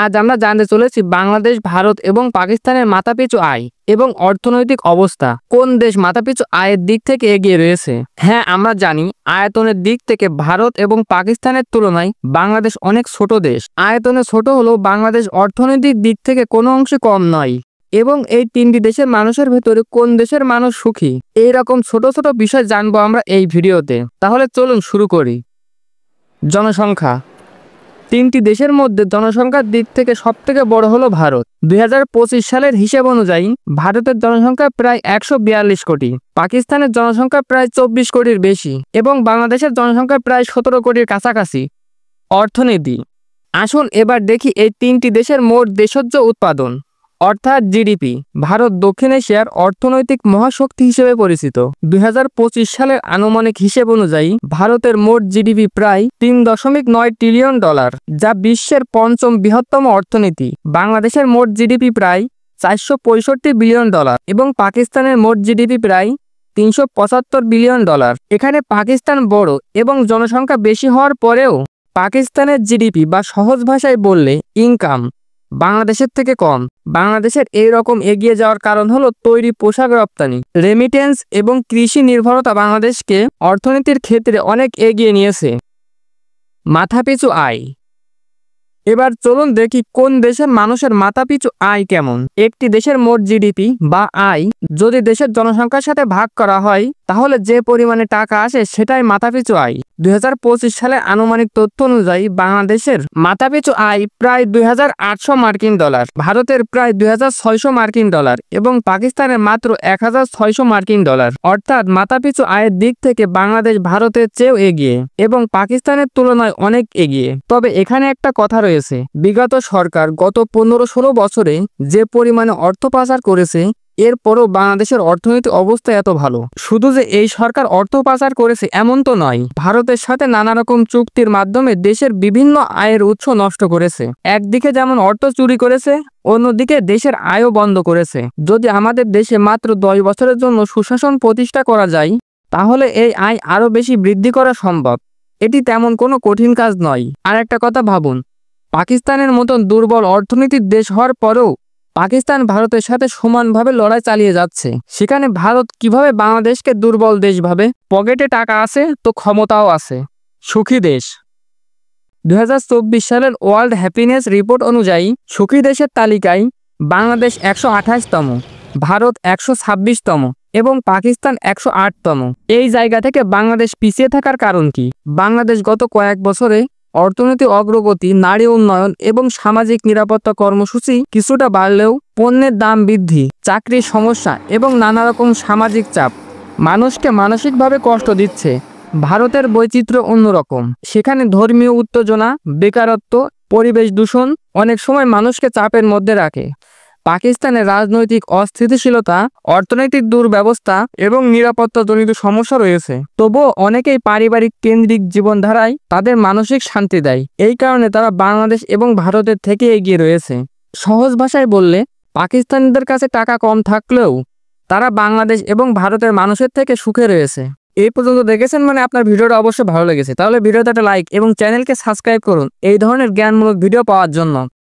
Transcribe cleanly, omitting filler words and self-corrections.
আজ আমরা জানতে চলেছি বাংলাদেশ, ভারত এবং পাকিস্তানের মাথাপিছু আয় এবং অর্থনৈতিক অবস্থা। কোন দেশ মাথাপিছু আয়ের দিক থেকে এগিয়ে রয়েছে? হ্যাঁ, আমরা জানি আয়তনের দিক থেকে ভারত এবং পাকিস্তানের তুলনায় বাংলাদেশ অনেক ছোট দেশ। আয়তনে ছোট হলেও বাংলাদেশ অর্থনৈতিক দিক থেকে কোনো অংশে কম নয়। এবং এই তিনটি দেশের মানুষের ভেতরে কোন দেশের মানুষ সুখী, এইরকম ছোট ছোট বিষয় জানবো আমরা এই ভিডিওতে। তাহলে চলুন শুরু করি। জনসংখ্যা। তিনটি দেশের মধ্যে জনসংখ্যার দিক থেকে সবথেকে বড় হলো ভারত। 2025 সালের হিসেব অনুযায়ী ভারতের জনসংখ্যা প্রায় 142 কোটি, পাকিস্তানের জনসংখ্যা প্রায় 24 কোটির বেশি এবং বাংলাদেশের জনসংখ্যা প্রায় 17 কোটির কাছাকাছি। অর্থনীতি। আসুন এবার দেখি এই তিনটি দেশের মোট দেশজ উৎপাদন অর্থাৎ জিডিপি। ভারত দক্ষিণ এশিয়ার অর্থনৈতিক মহাশক্তি হিসেবে পরিচিত। 2025 সালের আনুমানিক হিসেব অনুযায়ী ভারতের মোট জিডিপি প্রায় $3.9 ট্রিলিয়ন, যা বিশ্বের পঞ্চম বৃহত্তম অর্থনীতি। বাংলাদেশের মোট জিডিপি প্রায় $465 বিলিয়ন এবং পাকিস্তানের মোট জিডিপি প্রায় $375 বিলিয়ন। এখানে পাকিস্তান বড় এবং জনসংখ্যা বেশি হওয়ার পরেও পাকিস্তানের জিডিপি বা সহজ ভাষায় বললে ইনকাম বাংলাদেশের থেকে কম। বাংলাদেশের এই রকম এগিয়ে যাওয়ার কারণ হলো তৈরি পোশাক রপ্তানি, রেমিটেন্স এবং কৃষি নির্ভরতা বাংলাদেশকে অর্থনীতির ক্ষেত্রে অনেক এগিয়ে নিয়েছে। মাথাপিছু আয়। এবার চলুন দেখি কোন দেশের মানুষের মাথাপিছু আয় কেমন। একটি দেশের মোট জিডিপি বা আয় যদি দেশের জনসংখ্যার সাথে ভাগ করা হয় তাহলে যে পরিমাণে টাকা আসে সেটাই মাথাপিছু আয়। 2025 সালে আনুমানিক তথ্য অনুযায়ী বাংলাদেশের মাথাপিছু আয় প্রায় $2,800, ভারতের প্রায় $2,600 এবং পাকিস্তানের মাত্র $1,600। অর্থাৎ মাথাপিছু আয়ের দিক থেকে বাংলাদেশ ভারতের চেয়েও এগিয়ে এবং পাকিস্তানের তুলনায় অনেক এগিয়ে। তবে এখানে একটা কথা রয়েছে, বিগত সরকার গত 15-16 বছরে যে পরিমাণে অর্থ পাচার করেছে এরপরও বাংলাদেশের অর্থনৈতিক অবস্থা এত ভালো। শুধু যে এই সরকার অর্থ পাচার করেছে এমন তো নয়, ভারতের সাথে নানা রকম চুক্তির মাধ্যমে দেশের বিভিন্ন আয়ের উৎস নষ্ট করেছে। একদিকে যেমন অর্থ চুরি করেছে, অন্যদিকে দেশের আয়ও বন্ধ করেছে। যদি আমাদের দেশে মাত্র 10 বছরের জন্য সুশাসন প্রতিষ্ঠা করা যায় তাহলে এই আয় আরও বেশি বৃদ্ধি করা সম্ভব। এটি তেমন কোনো কঠিন কাজ নয়। আর একটা কথা ভাবুন, পাকিস্তানের মতন দুর্বল অর্থনীতির দেশ হওয়ার পরেও পাকিস্তান ভারতের সাথে সমানভাবে লড়াই চালিয়ে যাচ্ছে। সেখানে ভারত কিভাবে বাংলাদেশকে দুর্বল দেশ ভাবে? পকেটে টাকা আছে তো ক্ষমতাও আছে। সুখী দেশ। 2024 সালের ওয়ার্ল্ড হ্যাপিনেস রিপোর্ট অনুযায়ী সুখী দেশের তালিকায় বাংলাদেশ 128তম, ভারত 126তম এবং পাকিস্তান 108তম। এই জায়গা থেকে বাংলাদেশ পিছিয়ে থাকার কারণ কি? বাংলাদেশ গত কয়েক বছরে অর্থনৈতিক অগ্রগতি, নারী উন্নয়ন এবং সামাজিক নিরাপত্তা কর্মসূচি কিছুটা বাড়লেও পণ্যের দাম বৃদ্ধি, চাকরির সমস্যা এবং নানা রকম সামাজিক চাপ মানুষকে মানসিকভাবে কষ্ট দিচ্ছে। ভারতের বৈচিত্র্য অন্যরকম। সেখানে ধর্মীয় উত্তেজনা, বেকারত্ব, পরিবেশ দূষণ অনেক সময় মানুষকে চাপের মধ্যে রাখে। পাকিস্তানের রাজনৈতিক অস্থিতিশীলতা, অর্থনৈতিক দুর্ব্যবস্থা এবং নিরাপত্তাজনিত সমস্যা রয়েছে। তবুও অনেকেই পারিবারিক কেন্দ্রিক জীবনধারায় তাদের মানসিক শান্তি দেয়। এই কারণে তারা বাংলাদেশ এবং ভারতের থেকে এগিয়ে রয়েছে। সহজ ভাষায় বললে পাকিস্তানিদের কাছে টাকা কম থাকলেও তারা বাংলাদেশ এবং ভারতের মানুষের থেকে সুখে রয়েছে। এই পর্যন্ত দেখেছেন মানে আপনার ভিডিওটা অবশ্যই ভালো লেগেছে। তাহলে ভিডিওতে একটা লাইক এবং চ্যানেলকে সাবস্ক্রাইব করুন এই ধরনের জ্ঞানমূলক ভিডিও পাওয়ার জন্য।